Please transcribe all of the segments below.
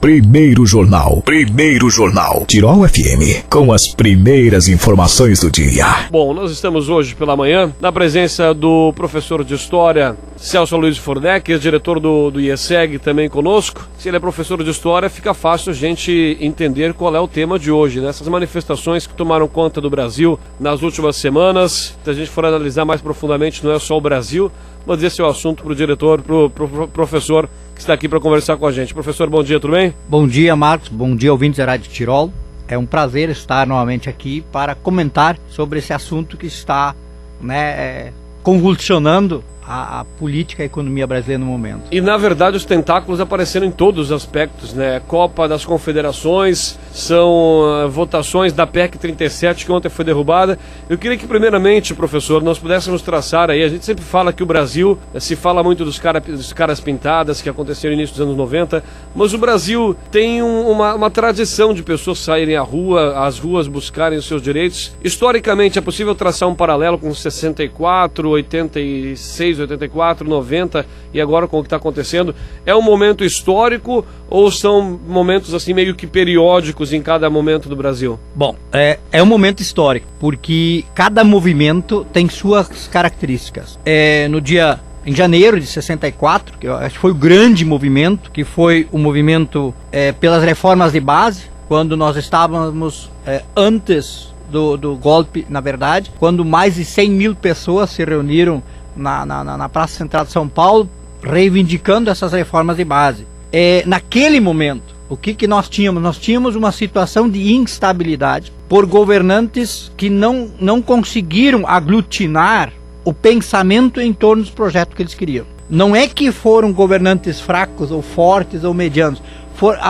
Primeiro Jornal. Tirol FM, com as primeiras informações do dia. Bom, nós estamos hoje pela manhã na presença do professor de História, Celso Aloysio Fornec, diretor do IESEG, também conosco. Se ele é professor de História, fica fácil a gente entender qual é o tema de hoje, né? Essas manifestações que tomaram conta do Brasil nas últimas semanas. Se a gente for analisar mais profundamente, não é só o Brasil, mas esse é o assunto para o diretor, para o professor que está aqui para conversar com a gente. Professor, bom dia, tudo bem? Bom dia, Marcos. Bom dia, ouvintes da Rádio Tirol. É um prazer estar novamente aqui para comentar sobre esse assunto que está convulsionando a política e a economia brasileira no momento. E, na verdade, os tentáculos apareceram em todos os aspectos, né? Copa das Confederações, são votações da PEC 37, que ontem foi derrubada. Eu queria que, primeiramente, professor, nós pudéssemos traçar aí, a gente sempre fala que o Brasil, se fala muito dos caras pintadas, que aconteceram no início dos anos 90, mas o Brasil tem uma tradição de pessoas saírem às ruas buscarem os seus direitos. Historicamente, é possível traçar um paralelo com 64, 86, 84, 90 e agora com o que está acontecendo? É um momento histórico ou são momentos assim meio que periódicos em cada momento do Brasil? Bom, é um momento histórico, porque cada movimento tem suas características. Em janeiro de 64, que eu acho que foi o grande movimento, que foi o movimento pelas reformas de base, quando nós estávamos antes do golpe, na verdade, quando mais de 100 mil pessoas se reuniram na Praça Central de São Paulo, reivindicando essas reformas de base. Naquele momento, o que nós tínhamos? Nós tínhamos uma situação de instabilidade por governantes que não conseguiram aglutinar o pensamento em torno dos projetos que eles queriam. Não é que foram governantes fracos ou fortes ou medianos,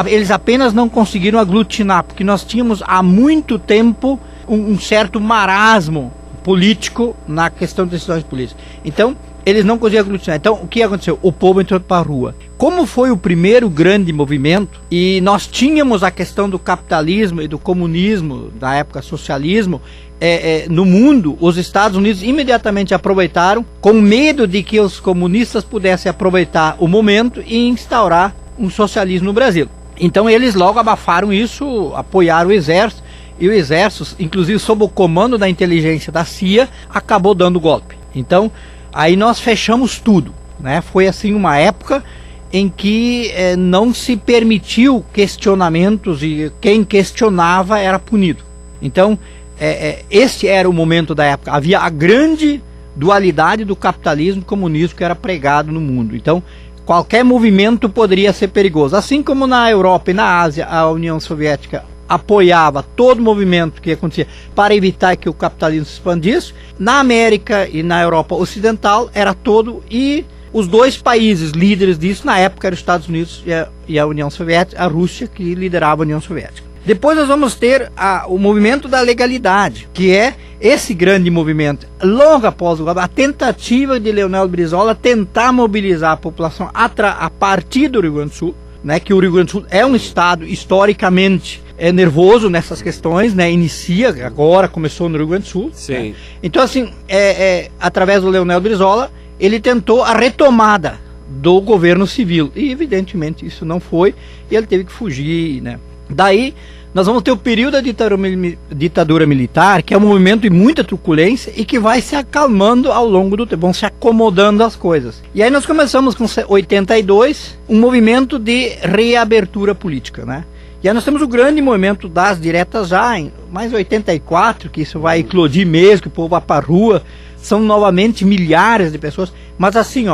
eles apenas não conseguiram aglutinar, porque nós tínhamos há muito tempo um certo marasmo político na questão de decisões políticas. Então, eles não conseguiam aglutinar. Então, o que aconteceu? O povo entrou para a rua. Como foi o primeiro grande movimento, e nós tínhamos a questão do capitalismo e do comunismo, na época socialismo, no mundo, os Estados Unidos imediatamente aproveitaram, com medo de que os comunistas pudessem aproveitar o momento e instaurar um socialismo no Brasil. Então, eles logo abafaram isso, apoiaram o exército, e o exército, inclusive sob o comando da inteligência da CIA, acabou dando golpe. Então, aí nós fechamos tudo, né? Foi assim uma época em que não se permitiu questionamentos e quem questionava era punido. Então, esse era o momento da época. Havia a grande dualidade do capitalismo e comunismo que era pregado no mundo. Então, qualquer movimento poderia ser perigoso. Assim como na Europa e na Ásia, a União Soviética apoiava todo movimento que acontecia para evitar que o capitalismo se expandisse. Na América e na Europa Ocidental era todo, e os dois países líderes disso na época eram os Estados Unidos e a União Soviética, a Rússia, que liderava a União Soviética. Depois nós vamos ter o movimento da legalidade, que é esse grande movimento. Logo após o golpe, a tentativa de Leonel Brizola tentar mobilizar a população a partir do Rio Grande do Sul, né, que o Rio Grande do Sul é um estado historicamente nervoso nessas questões, né? Começou no Rio Grande do Sul. Sim. Né? Então, assim, através do Leonel Brizola, ele tentou a retomada do governo civil. E, evidentemente, isso não foi, e ele teve que fugir, né? Daí, nós vamos ter o período da ditadura militar, que é um movimento de muita truculência e que vai se acalmando ao longo do tempo, vão se acomodando as coisas. E aí nós começamos com 82, um movimento de reabertura política, né? E aí nós temos o grande movimento das diretas já, em mais 84, que isso vai eclodir mesmo, que o povo vai para a rua, são novamente milhares de pessoas, mas assim,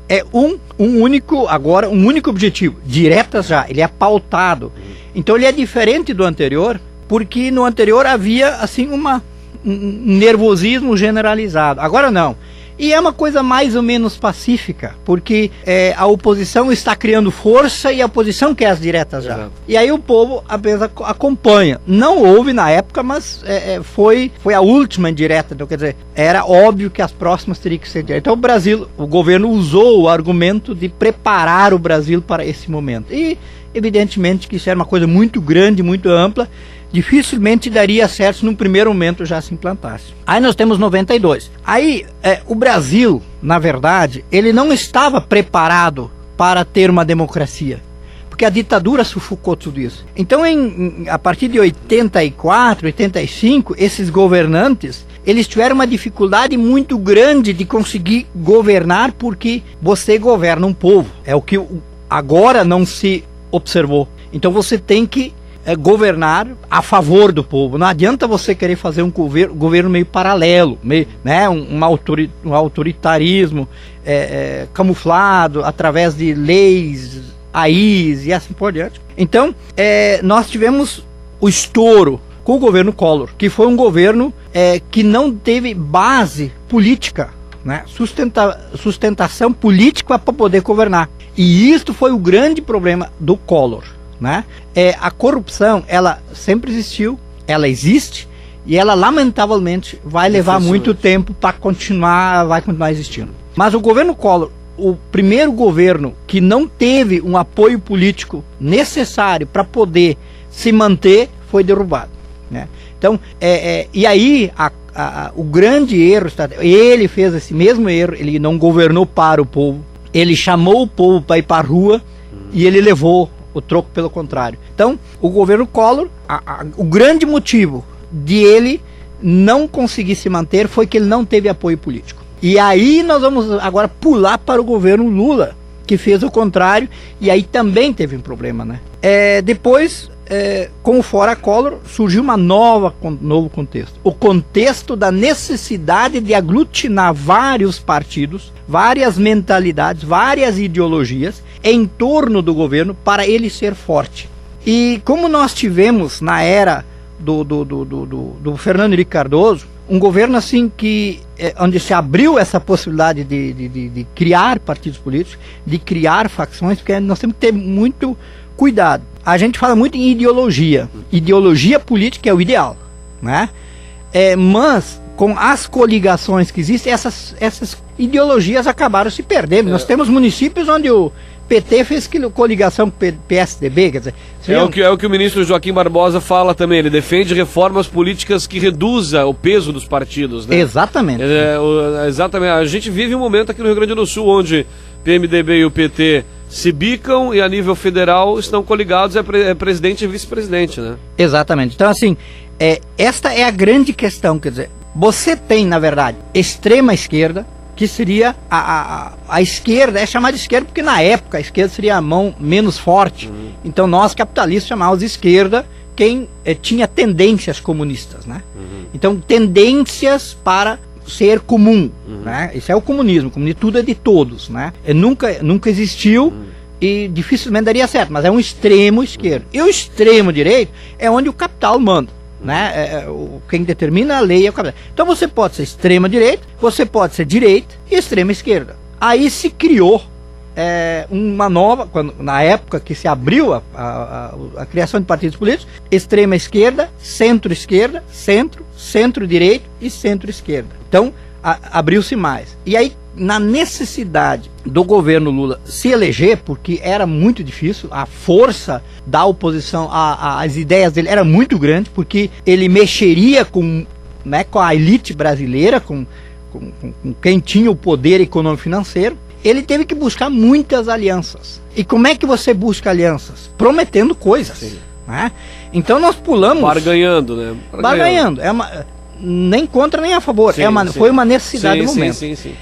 é um único objetivo, diretas já, ele é pautado. Então ele é diferente do anterior, porque no anterior havia assim um nervosismo generalizado, agora não. E é uma coisa mais ou menos pacífica, porque a oposição está criando força e a oposição quer as diretas já. Exato. E aí o povo apenas acompanha. Não houve na época, mas foi a última indireta. Então, quer dizer, era óbvio que as próximas teriam que ser diretas. Então o governo usou o argumento de preparar o Brasil para esse momento. E evidentemente que isso era uma coisa muito grande, muito ampla, dificilmente daria certo se num primeiro momento já se implantasse. Aí nós temos 92. Aí o Brasil, na verdade, ele não estava preparado para ter uma democracia. porque a ditadura sufocou tudo isso. Então, a partir de 84, 85, esses governantes, eles tiveram uma dificuldade muito grande de conseguir governar, porque você governa um povo. É o que agora não se observou. Então você tem que governar a favor do povo. Não adianta você querer fazer um governo meio paralelo, meio, né, um autoritarismo camuflado através de leis, AIs e assim por diante. Então, nós tivemos o estouro com o governo Collor, que foi um governo que não teve base política, né, sustentação política para poder governar. E isto foi o grande problema do Collor, né? A corrupção, ela sempre existiu, ela existe, e ela lamentavelmente vai levar muito tempo para vai continuar existindo. Mas o governo Collor, o primeiro governo que não teve um apoio político necessário para poder se manter, foi derrubado, né? Então, e aí o grande erro, ele fez esse mesmo erro, ele não governou para o povo, ele chamou o povo para ir para a rua e ele levou o troco pelo contrário. Então, o governo Collor, o grande motivo de ele não conseguir se manter foi que ele não teve apoio político. E aí nós vamos agora pular para o governo Lula, que fez o contrário, e aí também teve um problema, né? Depois, com o fora Collor, surgiu um novo contexto. O contexto da necessidade de aglutinar vários partidos, várias mentalidades, várias ideologias em torno do governo para ele ser forte. E como nós tivemos na era do Fernando Henrique Cardoso, um governo assim que onde se abriu essa possibilidade de criar partidos políticos, de criar facções, porque nós temos que ter muito cuidado. A gente fala muito em ideologia. Ideologia política é o ideal, né? Mas com as coligações que existem, essas ideologias acabaram se perdendo. Nós temos municípios onde o PT fez coligação com o PSDB, quer dizer... É o que o ministro Joaquim Barbosa fala também, ele defende reformas políticas que reduzam o peso dos partidos, né? Exatamente. Exatamente. A gente vive um momento aqui no Rio Grande do Sul onde PMDB e o PT se bicam e a nível federal estão coligados, presidente e vice-presidente, né? Exatamente. Então, assim, esta é a grande questão, quer dizer, você tem, na verdade, extrema esquerda, que seria a esquerda, é chamada de esquerda porque na época a esquerda seria a mão menos forte. Então nós capitalistas chamávamos de esquerda quem tinha tendências comunistas, né? Então tendências para ser comum, né? Isso é o comunismo. O comunismo tudo é de todos, né? Nunca existiu e dificilmente daria certo, mas é um extremo esquerdo. E o extremo direito é onde o capital manda, né? Quem determina a lei é o capital. Então você pode ser extrema direita, você pode ser direita e extrema esquerda. Aí se criou uma nova, na época que se abriu a criação de partidos políticos, extrema esquerda, centro-esquerda, centro-direito e centro-esquerda. Então abriu-se mais. E aí, na necessidade do governo Lula se eleger, porque era muito difícil, a força da oposição às ideias dele era muito grande, porque ele mexeria com a elite brasileira, com quem tinha o poder econômico e financeiro. Ele teve que buscar muitas alianças. E como é que você busca alianças? Prometendo coisas, né? Então nós pulamos... Barganhando, né? Barganhando. Nem contra nem a favor. Foi uma necessidade do momento. Sim.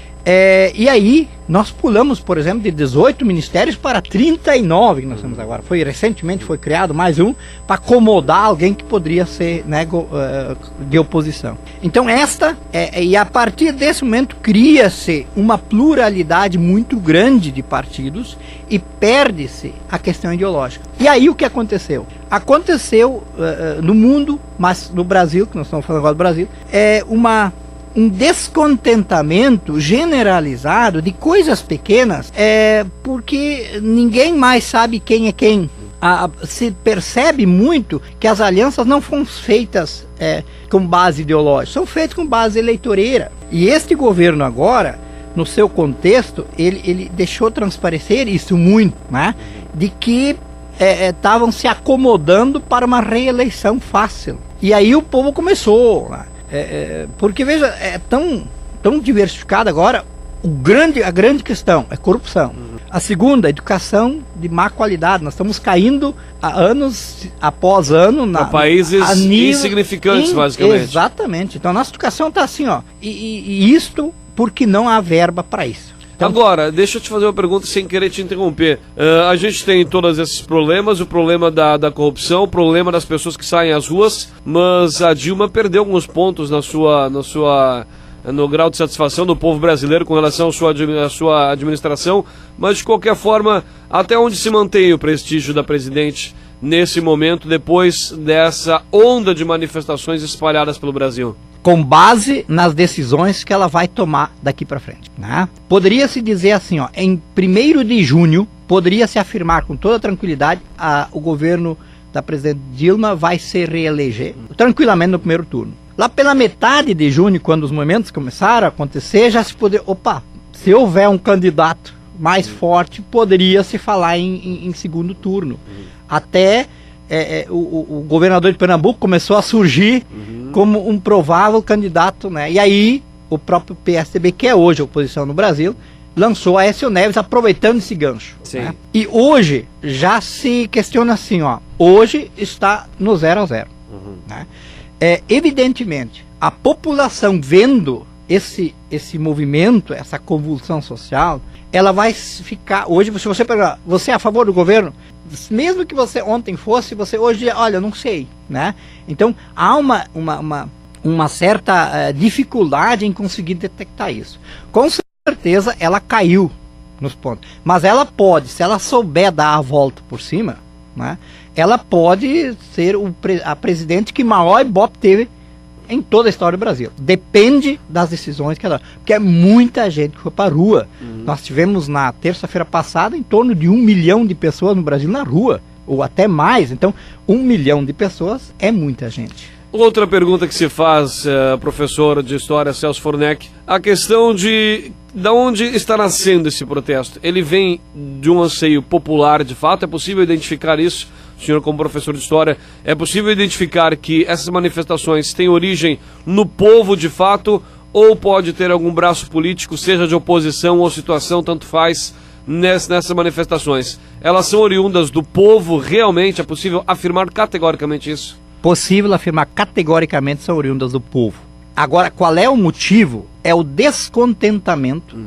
E aí, nós pulamos, por exemplo, de 18 ministérios para 39 que nós temos agora. Recentemente foi criado mais um para acomodar alguém que poderia ser, né, de oposição. Então e a partir desse momento cria-se uma pluralidade muito grande de partidos e perde-se a questão ideológica. E aí o que aconteceu? Aconteceu no mundo, mas no Brasil, que nós estamos falando agora do Brasil, um descontentamento generalizado de coisas pequenas, porque ninguém mais sabe quem é quem. Se percebe muito que as alianças não foram feitas com base ideológica, são feitas com base eleitoreira. E este governo agora, no seu contexto, ele deixou transparecer isso muito, né? De que estavam se acomodando para uma reeleição fácil. E aí o povo começou... porque veja, é tão diversificado agora. A grande questão é corrupção. A segunda, educação de má qualidade. Nós estamos caindo anos após ano para países insignificantes, basicamente. Exatamente. Então a nossa educação está assim, ó. E isto porque não há verba para isso. Então, agora, deixa eu te fazer uma pergunta sem querer te interromper. A gente tem todos esses problemas, o problema da corrupção, o problema das pessoas que saem às ruas, mas a Dilma perdeu alguns pontos no grau de satisfação do povo brasileiro com relação à sua administração, mas de qualquer forma, até onde se mantém o prestígio da presidente nesse momento, depois dessa onda de manifestações espalhadas pelo Brasil? Com base nas decisões que ela vai tomar daqui para frente, né? Poderia-se dizer assim, ó, em 1º de junho, poderia-se afirmar com toda tranquilidade, o governo da presidente Dilma vai se reeleger tranquilamente no primeiro turno. Lá pela metade de junho, quando os movimentos começaram a acontecer, já se poderia, se houver um candidato mais forte, poderia se falar em segundo turno. Até o governador de Pernambuco começou a surgir como um provável candidato, né? E aí o próprio PSDB, que é hoje a oposição no Brasil, lançou a Aécio Neves aproveitando esse gancho. Né? E hoje já se questiona assim, ó, hoje está no 0-0. Né? Evidentemente, a população vendo esse movimento, essa convulsão social, ela vai ficar, hoje, se você perguntar, você é a favor do governo? Mesmo que você ontem fosse, você hoje, olha, não sei, né? Então, há uma certa dificuldade em conseguir detectar isso. Com certeza, ela caiu nos pontos. Mas ela pode, se ela souber dar a volta por cima, né? Ela pode ser a presidente que maior Ibope teve em toda a história do Brasil. Depende das decisões que ela... Porque é muita gente que foi para a rua. Nós tivemos na terça-feira passada em torno de 1 milhão de pessoas no Brasil na rua, ou até mais. Então, 1 milhão de pessoas é muita gente. Outra pergunta que se faz, professor de História Celso Fornec, a questão de onde está nascendo esse protesto. Ele vem de um anseio popular, de fato? É possível identificar isso? O senhor, como professor de História, é possível identificar que essas manifestações têm origem no povo, de fato, ou pode ter algum braço político, seja de oposição ou situação, tanto faz, nessas manifestações? Elas são oriundas do povo, realmente? É possível afirmar categoricamente isso? Possível afirmar categoricamente, são oriundas do povo. Agora, qual é o motivo? É o descontentamento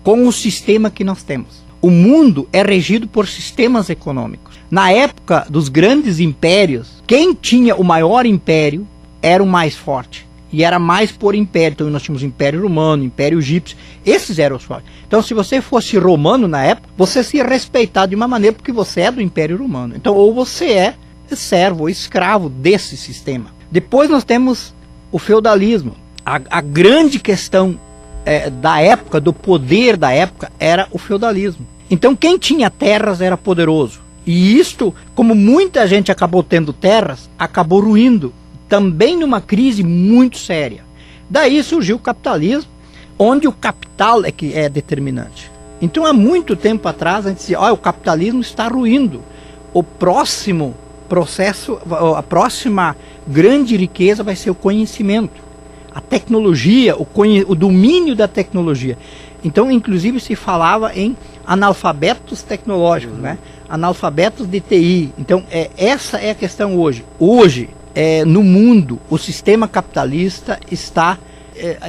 com o sistema que nós temos. O mundo é regido por sistemas econômicos. Na época dos grandes impérios, quem tinha o maior império era o mais forte. E era mais por império. Então nós tínhamos o Império Romano, Império Egípcio. Esses eram os fortes. Então se você fosse romano na época, você se ia respeitar de uma maneira porque você é do Império Romano. Então ou você é servo ou escravo desse sistema. Depois nós temos o feudalismo. A grande questão da época, do poder da época, era o feudalismo. Então quem tinha terras era poderoso. E isto, como muita gente acabou tendo terras, acabou ruindo. Também numa crise muito séria. Daí surgiu o capitalismo, onde o capital é que é determinante. Então há muito tempo atrás a gente dizia, o capitalismo está ruindo. O próximo processo, a próxima grande riqueza vai ser o conhecimento. A tecnologia, o domínio da tecnologia. Então, inclusive, se falava em analfabetos tecnológicos, né? Analfabetos de TI. Então, essa é a questão hoje. Hoje, no mundo, o sistema capitalista está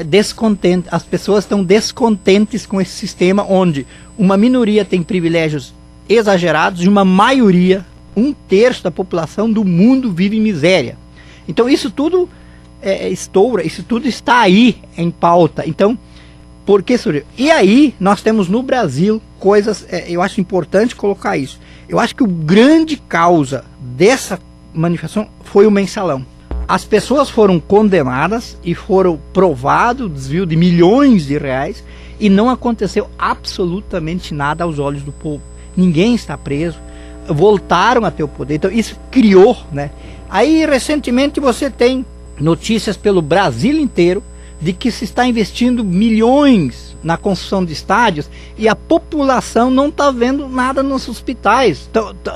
descontente. As pessoas estão descontentes com esse sistema onde uma minoria tem privilégios exagerados e uma maioria, 1/3 da população do mundo vive em miséria. Então, isso tudo estoura, isso tudo está aí em pauta. Então, por que surgiu? E aí, nós temos no Brasil coisas, eu acho importante colocar isso. Eu acho que o grande causa dessa manifestação foi o mensalão. As pessoas foram condenadas e foram provado o desvio de milhões de reais e não aconteceu absolutamente nada aos olhos do povo. Ninguém está preso, voltaram a ter o poder. Então, isso criou, né? Aí, recentemente, você tem notícias pelo Brasil inteiro de que se está investindo milhões na construção de estádios e a população não está vendo nada nos hospitais.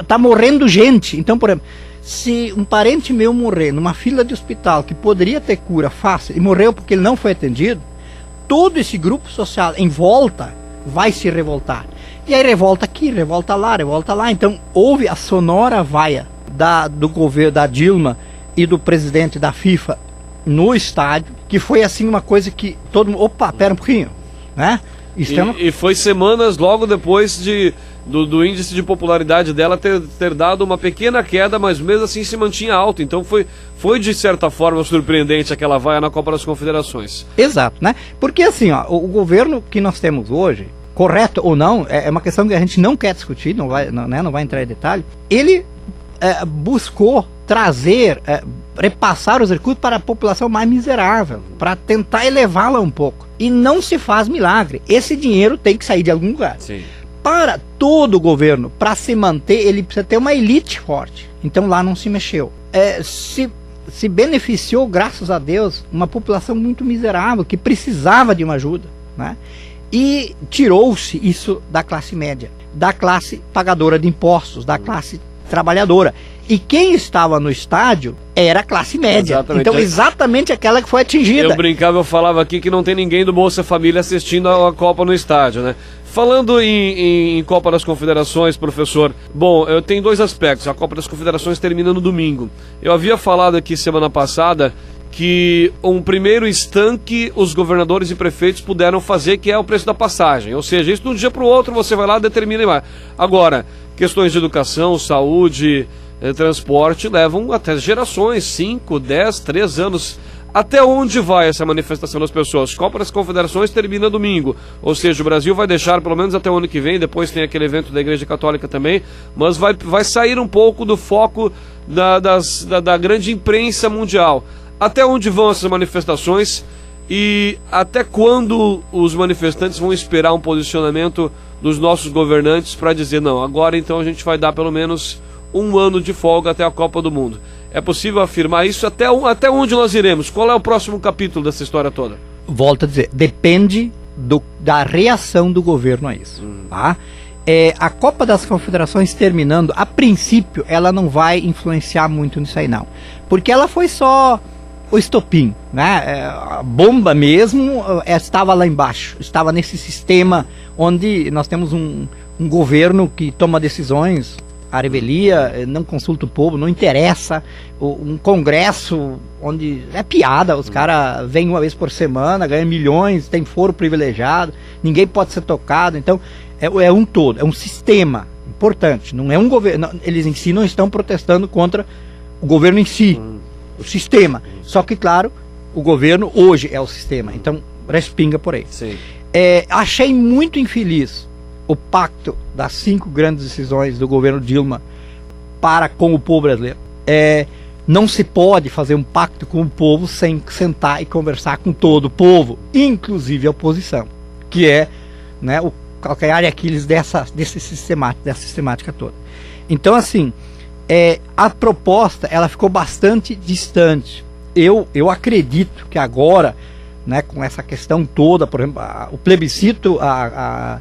Tá morrendo gente. Então, por exemplo, se um parente meu morrer numa fila de hospital que poderia ter cura fácil e morreu porque ele não foi atendido, todo esse grupo social em volta vai se revoltar. E aí revolta aqui, revolta lá. Então houve a sonora vaia do governo da Dilma e do presidente da FIFA no estádio, que foi assim uma coisa que todo mundo, opa, pera um pouquinho, né? E foi semanas logo depois do índice de popularidade dela ter dado uma pequena queda, mas mesmo assim se mantinha alto. Então foi de certa forma surpreendente aquela vaia na Copa das Confederações. Exato, né? Porque assim, ó, o governo que nós temos hoje, correto ou não, é uma questão que a gente não quer discutir, não vai entrar em detalhe. Ele buscou trazer, repassar os recursos para a população mais miserável, para tentar elevá-la um pouco. E não se faz milagre. Esse dinheiro tem que sair de algum lugar. Sim. Para todo o governo, para se manter, ele precisa ter uma elite forte. Então lá não se mexeu. Se beneficiou, graças a Deus, uma população muito miserável, que precisava de uma ajuda, né? E tirou-se isso da classe média, da classe pagadora de impostos, da classe trabalhadora. E quem estava no estádio era a classe média. Exatamente. Então exatamente aquela que foi atingida. Eu falava aqui que não tem ninguém do Bolsa Família assistindo a Copa no estádio, né? Falando em Copa das Confederações, professor, bom, eu tenho dois aspectos. A Copa das Confederações termina no domingo. Eu havia falado aqui semana passada que um primeiro estanque os governadores e prefeitos puderam fazer, que é o preço da passagem. Ou seja, isso de um dia para o outro você vai lá e determina mais. Agora, questões de educação, saúde, transporte levam até gerações, 5, 10, 3 anos. Até onde vai essa manifestação das pessoas? Copa das Confederações termina domingo, ou seja, o Brasil vai deixar pelo menos até o ano que vem, depois tem aquele evento da Igreja Católica também, mas vai sair um pouco do foco da grande imprensa mundial. Até onde vão essas manifestações e até quando os manifestantes vão esperar um posicionamento dos nossos governantes para dizer, não, agora então a gente vai dar pelo menos um ano de folga até a Copa do Mundo? É possível afirmar isso? Até onde nós iremos? Qual é o próximo capítulo dessa história toda? Volto a dizer, depende da reação do governo a isso. Tá? A Copa das Confederações terminando, a princípio, ela não vai influenciar muito nisso aí não. Porque ela foi só o estopim, né? A bomba mesmo estava lá embaixo, estava nesse sistema onde nós temos um governo que toma decisões à revelia, não consulta o povo, não interessa, um congresso onde é piada, os caras vêm uma vez por semana, ganham milhões, tem foro privilegiado, ninguém pode ser tocado. Então é um todo, é um sistema importante, não é um governo, eles em si não estão protestando contra o governo em si, o sistema, só que claro, o governo hoje é o sistema, então respinga por aí. Sim. Achei muito infeliz o pacto das 5 grandes decisões do governo Dilma para com o povo brasileiro. Não se pode fazer um pacto com o povo sem sentar e conversar com todo o povo, inclusive a oposição, que é, né, o calcanhar de Aquiles dessa sistemática toda. Então, assim, a proposta ela ficou bastante distante. Eu acredito que agora, né, com essa questão toda, por exemplo, o plebiscito, a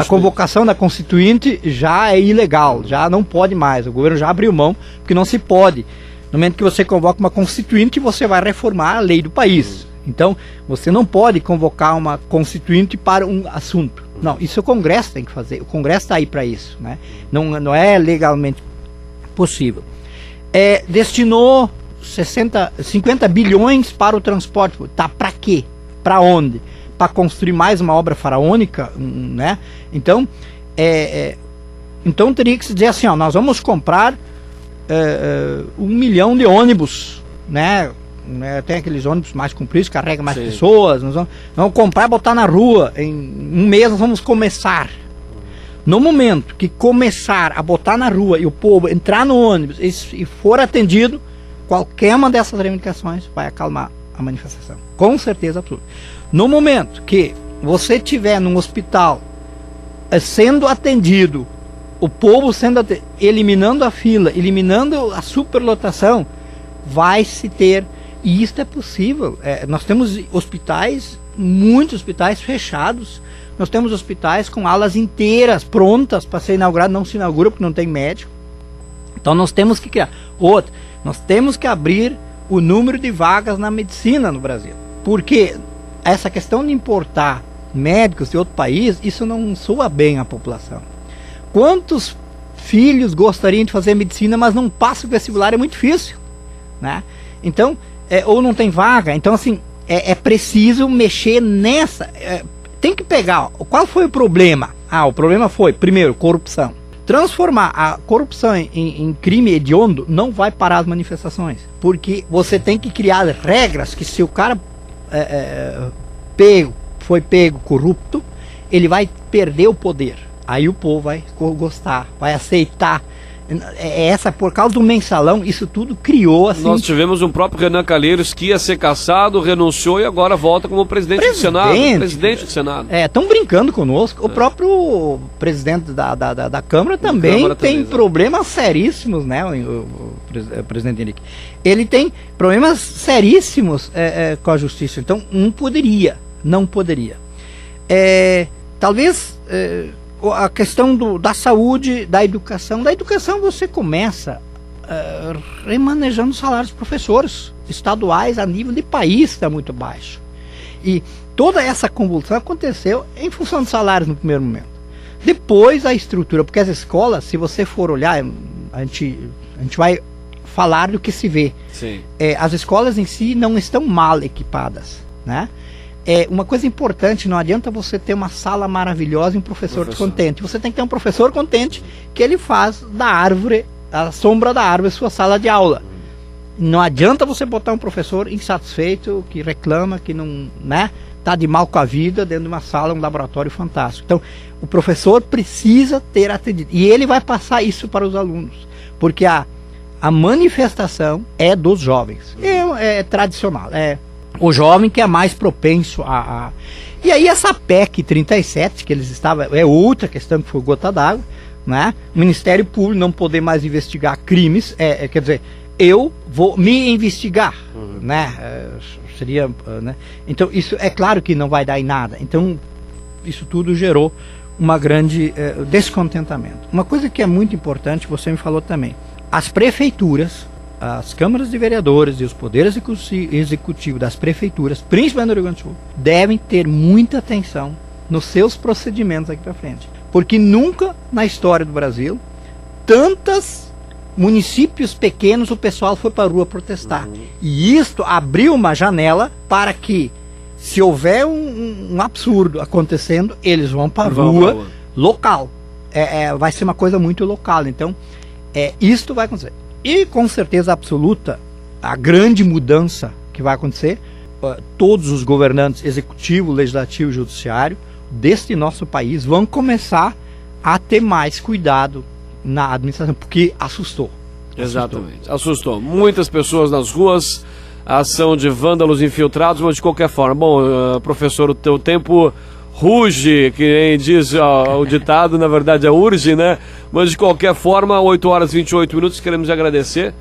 convocação da Constituinte já é ilegal, já não pode mais, o governo já abriu mão, porque não se pode. No momento que você convoca uma Constituinte, você vai reformar a lei do país. Então, você não pode convocar uma Constituinte para um assunto. Não, isso o Congresso tem que fazer, o Congresso está aí para isso, né? Não é legalmente possível. Destinou 50 bilhões para o transporte, tá para quê? Para onde? Para construir mais uma obra faraônica, né? Então, então teria que se dizer assim, ó, nós vamos comprar 1 milhão de ônibus, né? Tem aqueles ônibus mais compridos, carrega mais pessoas, nós vamos comprar e botar na rua, em um mês nós vamos começar. No momento que começar a botar na rua e o povo entrar no ônibus e for atendido, qualquer uma dessas reivindicações vai acalmar a manifestação, com certeza absoluta. No momento que você estiver num hospital sendo atendido, o povo sendo atendido, eliminando a fila, eliminando a superlotação, vai se ter, e isso é possível. Nós temos hospitais, muitos hospitais fechados, nós temos hospitais com alas inteiras prontas para ser inaugurado, não se inaugura porque não tem médico. Então nós temos que criar. Outra, nós temos que abrir o número de vagas na medicina no Brasil, porque essa questão de importar médicos de outro país, isso não soa bem à população. Quantos filhos gostariam de fazer medicina, mas não passam o vestibular, é muito difícil, né? Então, ou não tem vaga. Então, assim, é preciso mexer nessa. Tem que pegar. Qual foi o problema? O problema foi, primeiro, corrupção. Transformar a corrupção em crime hediondo não vai parar as manifestações. Porque você tem que criar regras que, se o cara foi pego corrupto, ele vai perder o poder. Aí o povo vai gostar, vai aceitar. Por causa do mensalão, isso tudo criou assim. Nós tivemos um próprio Renan Calheiros que ia ser cassado, renunciou e agora volta como presidente do Senado. Presidente do Senado. Estão brincando conosco. O próprio presidente da Câmara também tem problemas seríssimos, né? O presidente Henrique. Ele tem problemas seríssimos com a justiça. Então, não poderia. Talvez. A questão da saúde, da educação. Da educação você começa remanejando os salários dos professores estaduais a nível de país está muito baixo. E toda essa convulsão aconteceu em função dos salários no primeiro momento. Depois a estrutura, porque as escolas, se você for olhar, a gente vai falar do que se vê. Sim. As escolas em si não estão mal equipadas, né? Uma coisa importante, não adianta você ter uma sala maravilhosa e um professor descontente. Você tem que ter um professor contente que ele faz da árvore, a sombra da árvore, sua sala de aula. Não adianta você botar um professor insatisfeito, que reclama, que não, né, tá de mal com a vida dentro de uma sala, um laboratório fantástico. Então, o professor precisa ter atendido. E ele vai passar isso para os alunos. Porque a manifestação é dos jovens. É tradicional, o jovem que é mais propenso E aí essa PEC 37, que eles estavam, outra questão que foi gota d'água, né? O Ministério Público não poder mais investigar crimes, quer dizer, eu vou me investigar, né? Seria, né? Então isso é claro que não vai dar em nada. Então isso tudo gerou uma grande descontentamento. Uma coisa que é muito importante, você me falou também, as prefeituras, as câmaras de vereadores e os poderes executivos das prefeituras, principalmente no Rio Grande do Sul, devem ter muita atenção nos seus procedimentos aqui para frente. Porque nunca na história do Brasil, tantos municípios pequenos o pessoal foi para a rua protestar. E isto abriu uma janela para que, se houver um absurdo acontecendo, eles vão para a rua local. Vai ser uma coisa muito local. Então, isto vai acontecer. E com certeza absoluta, a grande mudança que vai acontecer, todos os governantes executivo, legislativo e judiciário deste nosso país vão começar a ter mais cuidado na administração, porque assustou. Exatamente, assustou. Muitas pessoas nas ruas, a ação de vândalos infiltrados, mas de qualquer forma. Bom, professor, o teu tempo ruge, que nem diz o ditado, na verdade urge, né? Mas de qualquer forma, 8 horas e 28 minutos, queremos agradecer.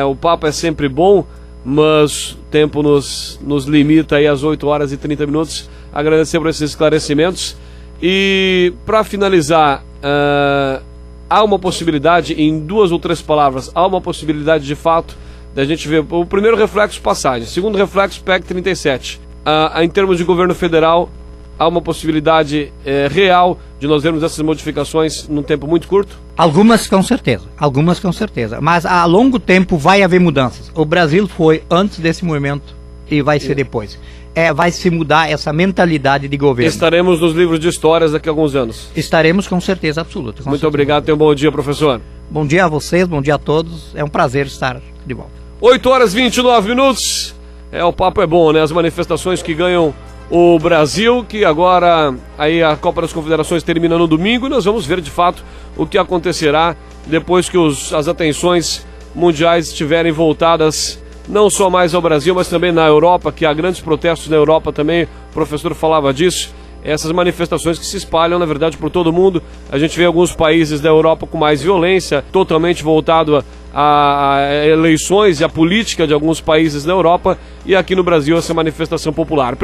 O papo é sempre bom, mas o tempo nos limita aí às 8 horas e 30 minutos. Agradecer por esses esclarecimentos. E para finalizar, há uma possibilidade, em 2 ou 3 palavras, há uma possibilidade de fato da gente ver o primeiro reflexo passagem, segundo reflexo PEC 37. Em termos de governo federal, há uma possibilidade real de nós vermos essas modificações num tempo muito curto? Algumas com certeza, mas a longo tempo vai haver mudanças. O Brasil foi antes desse movimento e vai ser depois. Vai se mudar essa mentalidade de governo. Estaremos nos livros de histórias daqui a alguns anos? Estaremos com certeza absoluta. Muito obrigado, tenha um bom dia, professor. Bom dia a vocês, bom dia a todos, é um prazer estar de volta. 8 horas e 29 minutos, o papo é bom, né? As manifestações que ganham o Brasil, que agora aí a Copa das Confederações termina no domingo, e nós vamos ver de fato o que acontecerá depois que as atenções mundiais estiverem voltadas não só mais ao Brasil, mas também na Europa, que há grandes protestos na Europa também, o professor falava disso, essas manifestações que se espalham, na verdade, por todo mundo. A gente vê alguns países da Europa com mais violência, totalmente voltado a eleições e a política de alguns países da Europa, e aqui no Brasil essa manifestação popular.